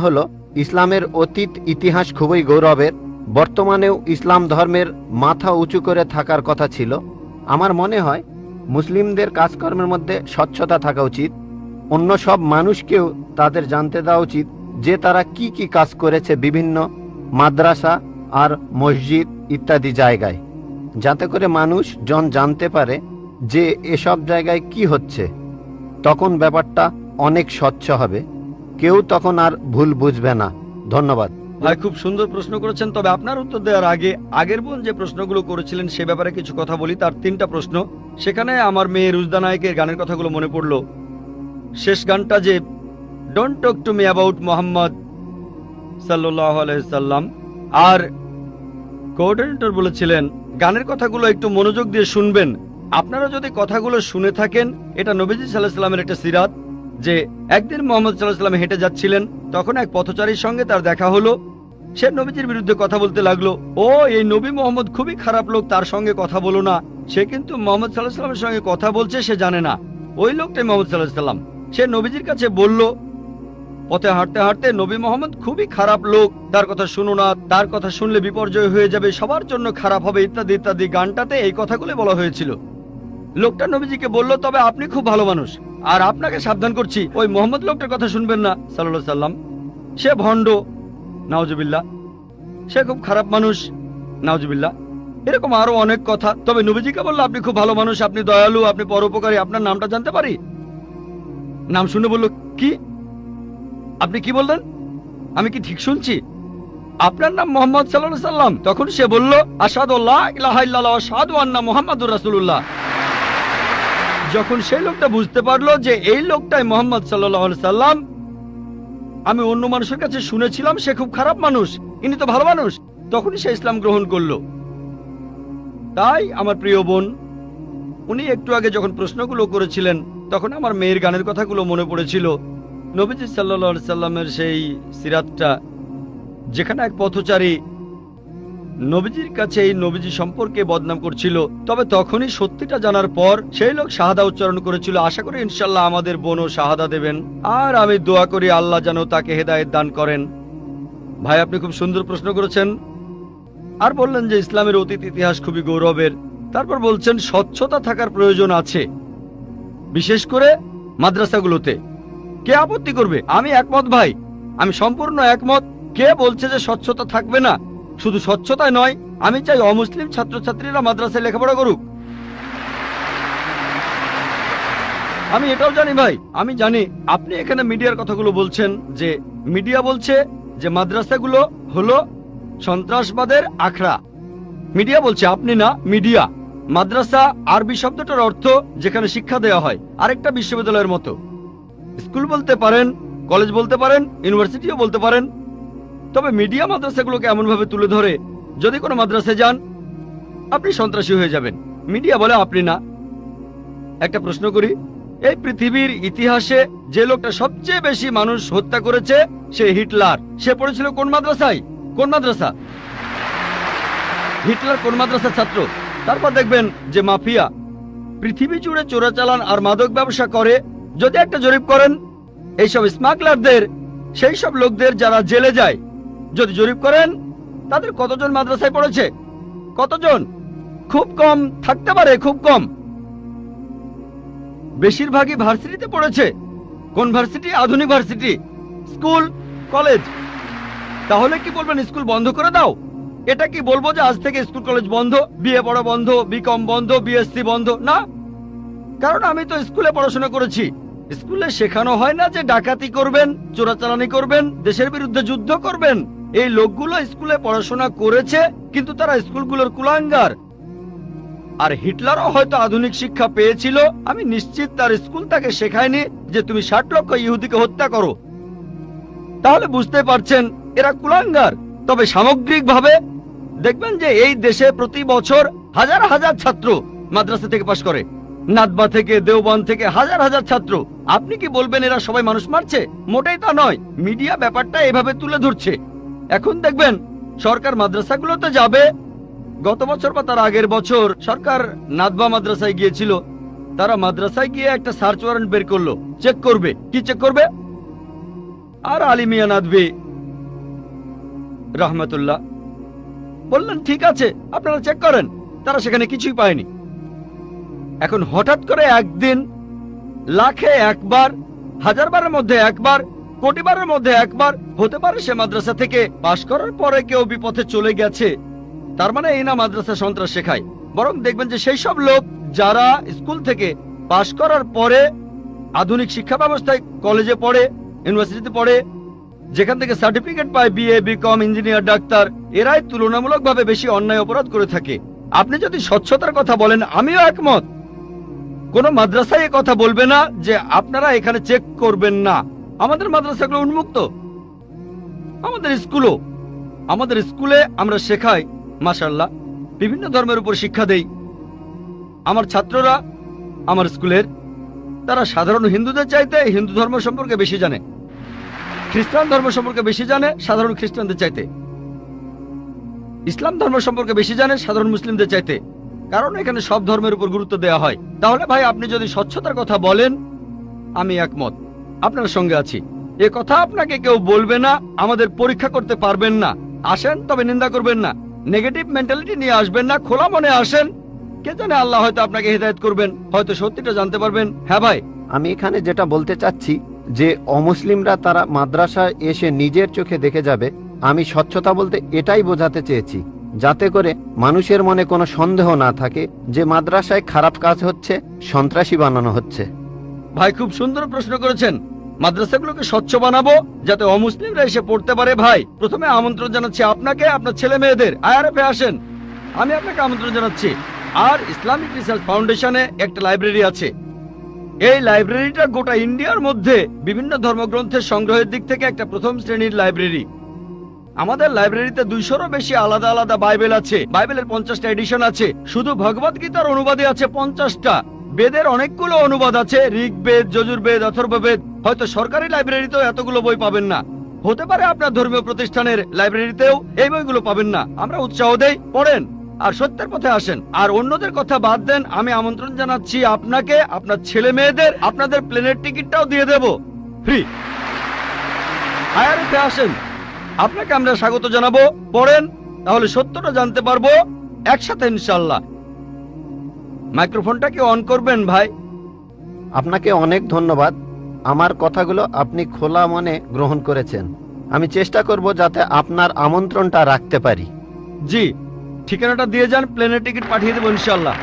হলো ইসলামের অতীত ইতিহাস খুবই গৌরবের। বর্তমানেও ইসলাম ধর্মের মাথা উঁচু করে থাকার কথা ছিল। আমার মনে হয় মুসলিমদের কাজকর্মের মধ্যে স্বচ্ছতা থাকা উচিত। অন্য সব মানুষকেও তাদের জানতে দেওয়া উচিত যে তারা কি কি কাজ করেছে বিভিন্ন মাদ্রাসা আর মসজিদ ইত্যাদি জায়গায়, যাতে করে মানুষ জানতে পারে যে এসব জায়গায় কি হচ্ছে। তখন ব্যাপারটা অনেক স্বচ্ছ হবে, কেউ তখন আর ভুল বুঝবে না। ধন্যবাদ ভাই, খুব সুন্দর প্রশ্ন করেছেন। তবে আপনার উত্তর দেওয়ার আগে আগের বোন যে প্রশ্নগুলো করেছিলেন সে ব্যাপারে কিছু কথা বলি। তার 3টা প্রশ্ন, সেখানে আমার মেয়ে রুজদা নায়কের গানের কথাগুলো মনে পড়লো। শেষ গানটা যে don't talk to me about Mohammad সাল্লাল্লাহু আলাইহি সাল্লাম, আর কোঅর্ডিনেটর বলেছিলেন গানের কথাগুলো একটু মনোযোগ দিয়ে শুনবেন। আপনারা যদি কথাগুলো শুনে থাকেন, এটা নবীজি সাল্লাল্লাহু আলাইহি সাল্লামের একটা সিরাত যে একদিন মোহাম্মদ সাল্লাল্লাহু আলাইহি সাল্লাম হেঁটে যাচ্ছিলেন, তখন এক পথচারীর সঙ্গে তার দেখা হলো। সে নবীজির বিরুদ্ধে কথা বলতে লাগলো, ও এই নবী মোহাম্মদ খুবই খারাপ লোক, তার সঙ্গে কথা বলো না। সে কিন্তু মোহাম্মদ সাল্লাল্লাহু আলাইহি সাল্লামের সঙ্গে কথা বলছে, সে জানে না ওই লোকটাই মোহাম্মদ সাল্লাল্লাহু আলাইহি সাল্লাম। সে নবীজির কাছে বলল, পথে হাঁটতে হাঁটতে, নবী মোহাম্মদ খুবই খারাপ লোক, তার কথা শুনো না, তার কথা শুনলে বিপর্যয় হয়ে যাবে, সবার জন্য খারাপ হবে, ইত্যাদি ইত্যাদি। গানটাতে এই কথাগুলো বলা হয়েছিল। লোকটা নবীজিকে বলল, তবে আপনি খুব ভালো মানুষ, আর আপনাকে সাবধান করছি ওই মোহাম্মদ লোকটার কথা শুনবেন না সাল্লাল্লাহু আলাইহি সাল্লাম। সে ভণ্ড, নাউজুবিল্লাহ, সে খুব খারাপ মানুষ, নাউজুবিল্লাহ। এরকম আরো অনেক কথা। তবে নবীজিকে বলল, আপনি খুব ভালো মানুষ, আপনি দয়ালু, আপনি পরোপকারী, আপনার নামটা জানতে পারি? নাম শুনে বলল, কি? আপনি কি বললেন? আমি কি ঠিক শুনছি? আপনার নাম মোহাম্মদ সাল্লাল্লাহু আলাইহি সাল্লাম? তখন সে বলল, আশহাদু আল্লা ইলাহা ইল্লাল্লাহ ওয়া আশহাদু আন্না মুহাম্মাদুর রাসূলুল্লাহ। যখন সেই লোকটা বুঝতে পারলো যে এই লোকটাই মোহাম্মদ সাল্লাল্লাহু আলাইহি সাল্লাম, আমি অন্য মানুষের কাছে শুনেছিলাম সে খুব খারাপ মানুষ, ইনি তো ভালো মানুষ, তখনই সে ইসলাম গ্রহণ করলো। তাই আমার প্রিয় বোন, উনি একটু আগে যখন প্রশ্নগুলো করেছিলেন, তখন আমার মেয়ের গানের কথাগুলো মনে পড়েছিল। নবীজি সাল্লাল্লাহু আলাইহি সাল্লামের সেই সিরাতটা, যেখানে এক পথচারী নবীজির কাছে এই নবীজি সম্পর্কে বদনাম করছিল, তবে তখনই সত্যিটা জানার পর সেই লোক শাহাদা উচ্চারণ করেছিল। আশা করি ইনশাল্লাহ আমাদের বোনও শাহাদা দেবেন, আর আমি দোয়া করি আল্লাহ যেন তাকে হেদায়েত দান করেন। ভাই, আপনি খুব সুন্দর প্রশ্ন করেছেন। আর বললেন যে ইসলামের অতীত ইতিহাস খুবই গৌরবের। তারপর বলছেন স্বচ্ছতা থাকার প্রয়োজন আছে, বিশেষ করে মাদ্রাসাগুলোতে। কে আপত্তি করবে? আমি একমত ভাই, আমি সম্পূর্ণ একমত। কে বলছে যে স্বচ্ছতা থাকবে না? শুধু স্বচ্ছতাই নয়, আমি চাই অমুসলিম ছাত্রছাত্রীরা মাদ্রাসায় লেখাপড়া করুক। আমি এটাও জানি ভাই, আমি জানি আপনি এখানে মিডিয়ার কথাগুলো বলছেন, যে মিডিয়া বলছে যে মাদ্রাসাগুলো হলো সন্ত্রাসবাদের আখড়া। মিডিয়া বলছে, আপনি না, মিডিয়া। মাদ্রাসা আরবি শব্দটার অর্থ যেখানে শিক্ষা দেওয়া হয়, আরেকটা বিশ্ববিদ্যালয়ের মতো। স্কুল বলতে পারেন, কলেজ বলতে পারেন, ইউনিভার্সিটিও বলতে পারেন। তবে মিডিয়া মাদ্রাসাগুলোকে এমনভাবে তুলে ধরে, যদি কোনো মাদ্রাসায় যান আপনি সন্ত্রাসী হয়ে যাবেন। মিডিয়া বলে আপনি না। একটা প্রশ্ন করি, এই পৃথিবীর ইতিহাসে যে লোকটা সবচেয়ে বেশি মানুষ হত্যা করেছে সে হিটলার। সে পড়েছিল কোন মাদ্রাসায়? কোন মাদ্রাসা? হিটলার কোন মাদ্রাসার ছাত্র? তারপর দেখবেন যে মাফিয়া পৃথিবী জুড়ে চোরাচালান আর মাদক ব্যবসা করে। যদি একটা জরিপ করেন এইসব স্মাগলারদের, সেই সব লোকদের যারা জেলে যায়, যদি জরিপ করেন তাদের কতজন মাদ্রাসায় পড়েছে? কতজন? খুব কম থাকতে পারে, খুব কম। বেশিরভাগই ভার্সিটিতে পড়েছে। কোন ভার্সিটি? আধুনিক ভার্সিটি, স্কুল, কলেজ। তাহলে কি বলবেন স্কুল বন্ধ করে দাও? এটা কি বলবো যে আজ থেকে স্কুল কলেজ বন্ধ, বিএ পড়া বন্ধ, বিকম বন্ধ, বিএসসি বন্ধ? না, কারণ আমি তো স্কুলে পড়াশোনা করেছি। স্কুলে শেখানো হয় না যে ডাকাতি করবেন, চোরাচালানি করবেন, দেশের বিরুদ্ধে যুদ্ধ করবেন। এই লোকগুলো স্কুলে পড়াশোনা করেছে, কিন্তু তারা স্কুলগুলোর কুলাঙ্গার। আর হিটলারও হয়তো আধুনিক শিক্ষা পেয়েছিল, আমি নিশ্চিত তার স্কুল তাকে শেখায়নি যে তুমি 60 লক্ষ ইহুদিকে হত্যা করো। তাহলে বুঝতে পারছেন এরা কুলাঙ্গার। তবে সামগ্রিকভাবে দেখবেন যে এই দেশে প্রতি বছর হাজার হাজার ছাত্র মাদ্রাসা থেকে পাশ করে, নাদবা থেকে, দেওবন্দ থেকে হাজার হাজার ছাত্র। আপনি কি বলবেন এরা সবাই মানুষ মারছে? মোটেই তা নয়। মিডিয়া ব্যাপারটা এভাবে তুলে ধরছে। এখন দেখবেন সরকার মাদ্রাসাগুলোতে যাবে। গত বছর বা তার আগের বছর সরকার নাদবা মাদ্রাসায় গিয়েছিল। তারা মাদ্রাসায় গিয়ে একটা সার্চ ওয়ারেন্ট বের করলো, চেক করবে। কি চেক করবে? আর আলী মিয়া নাদভি রহমতুল্লাহ বললেন ঠিক আছে আপনারা চেক করেন, তারা সেখানে কিছুই পায়নি। এখন হঠাৎ করে একদিন লাখে একবার, হাজার বারের মধ্যে একবার, কোটি বারের মধ্যে একবার হতে পারে সে মাদ্রাসা থেকে পাশ করার পরে কেউ বিপথে চলে গেছে। তার মানে এই না মাদ্রাসা সন্ত্রাস শেখায়, বরং দেখবেন যে সেই সব লোক যারা স্কুল থেকে পাশ করার পরে আধুনিক শিক্ষা ব্যবস্থায় কলেজে পড়ে, ইউনিভার্সিটিতে পড়ে, যেখান থেকে সার্টিফিকেট পায় বিএ, বিকম, ইঞ্জিনিয়ার, ডাক্তার, এরাই তুলনামূলকভাবে বেশি অন্যায় অপরাধ করে থাকে। আপনি যদি স্বচ্ছতার কথা বলেন, আমিও একমত। কোন মাদ্রাসায় এ কথা বলবে না যে আপনারা এখানে চেক করবেন না। আমাদের মাদ্রাসাগুলো উন্মুক্ত, আমাদের স্কুলে আমরা শেখাই মাশাআল্লাহ, বিভিন্ন ধর্মের উপর শিক্ষা দেই। আমার ছাত্ররা আমার স্কুলের, তারা সাধারণ হিন্দুদের চাইতে হিন্দু ধর্ম সম্পর্কে বেশি জানে, খ্রিস্টান ধর্ম সম্পর্কে বেশি জানে সাধারণ খ্রিস্টানদের চাইতে, ইসলাম ধর্ম সম্পর্কে বেশি জানে সাধারণ মুসলিমদের চাইতে, কারণ এখানে সব ধর্মের উপর গুরুত্ব দেওয়া হয়। তাহলে ভাই আপনি যদি স্বচ্ছতার কথা বলেন, আমি একমত, আপনার সঙ্গে আছি। এ কথা আপনাকে কেউ বলবে না, আমাদের পরীক্ষা করতে পারবেন না। আসেন, তবে নিন্দা করবেন না, নেগেটিভ মেন্টালিটি নিয়ে আসবেন না, খোলা মনে আসেন। কে জানে আল্লাহ হয়তো আপনাকে হেদায়েত করবেন, হয়তো সত্যিটা জানতে পারবেন। হ্যাঁ ভাই, আমি এখানে যেটা বলতে চাচ্ছি যে অমুসলিমরা তারা মাদ্রাসায় এসে নিজের চোখে দেখে যাবে, আমি স্বচ্ছতা বলতে এটাই বোঝাতে চেয়েছি, যাতে করে মানুষের মনে কোনো সন্দেহ না থাকে যে মাদ্রাসায় খারাপ কাজ হচ্ছে, সন্ত্রাসী বানানো হচ্ছে। ভাই খুব সুন্দর প্রশ্ন করেছেন। মাদ্রাসাগুলোকে স্বচ্ছ বানাবো যাতে অমুসলিমরা এসে পড়তে পারে। ভাই প্রথমে আমন্ত্রণ জানাচ্ছি আপনাকে, আপনার ছেলে মেয়েদের আইআরএফে আসেন, আমি আপনাকে আমন্ত্রণ জানাচ্ছি। আর ইসলামিক রিসার্চ ফাউন্ডেশনে একটা লাইব্রেরি আছে। এই লাইব্রেরিটা গোটা ইন্ডিয়ার মধ্যে বিভিন্ন ধর্মগ্রন্থের সংগ্রহের দিক থেকে একটা প্রথম শ্রেণীর লাইব্রেরি। আমাদের লাইব্রেরিতে 200-রও বেশি আলাদা আলাদা বাইবেল আছে। বাইবেলের 50টা এডিশন আছে। শুধু ভগবত গীতার অনুবাদে আছে 50টা। বেদের অনেকগুলো অনুবাদ আছে, ঋগ্বেদ, যজুর্বেদ, অথর্ববেদ। হয়তো সরকারি লাইব্রেরিতেও এতগুলো বই পাবেন না, হতে পারে আপনার ধর্মীয় প্রতিষ্ঠানের লাইব্রেরিতেও এই বইগুলো পাবেন না। আমরা উৎসাহ দেই, পড়েন আর সত্যের পথে আসেন। আর অন্যদের কথা বাদ দেন, আমি আমন্ত্রণ জানাচ্ছি আপনাকে, আপনার ছেলে মেয়েদের, আপনাদের প্লেনের টিকিটটাও দিয়ে দেব ফ্রি। আইআরএফে আসেন, আপনাকে আমরা স্বাগত জানাবো। পড়েন, তাহলে সত্যটা জানতে পারবো একসাথে ইনশাআল্লাহ। মাইক্রোফোনটা কি অন করবেন ভাই? আপনাকে অনেক ধন্যবাদ। আমার কথাগুলো আপনি খোলা মনে গ্রহণ করেছেন। আমি চেষ্টা করব যাতে আপনার আমন্ত্রণটা রাখতে পারি। জি, ঠিকানাটা দিয়ে যান, প্লেনের টিকিট পাঠিয়ে দেবো ইনশাআল্লাহ।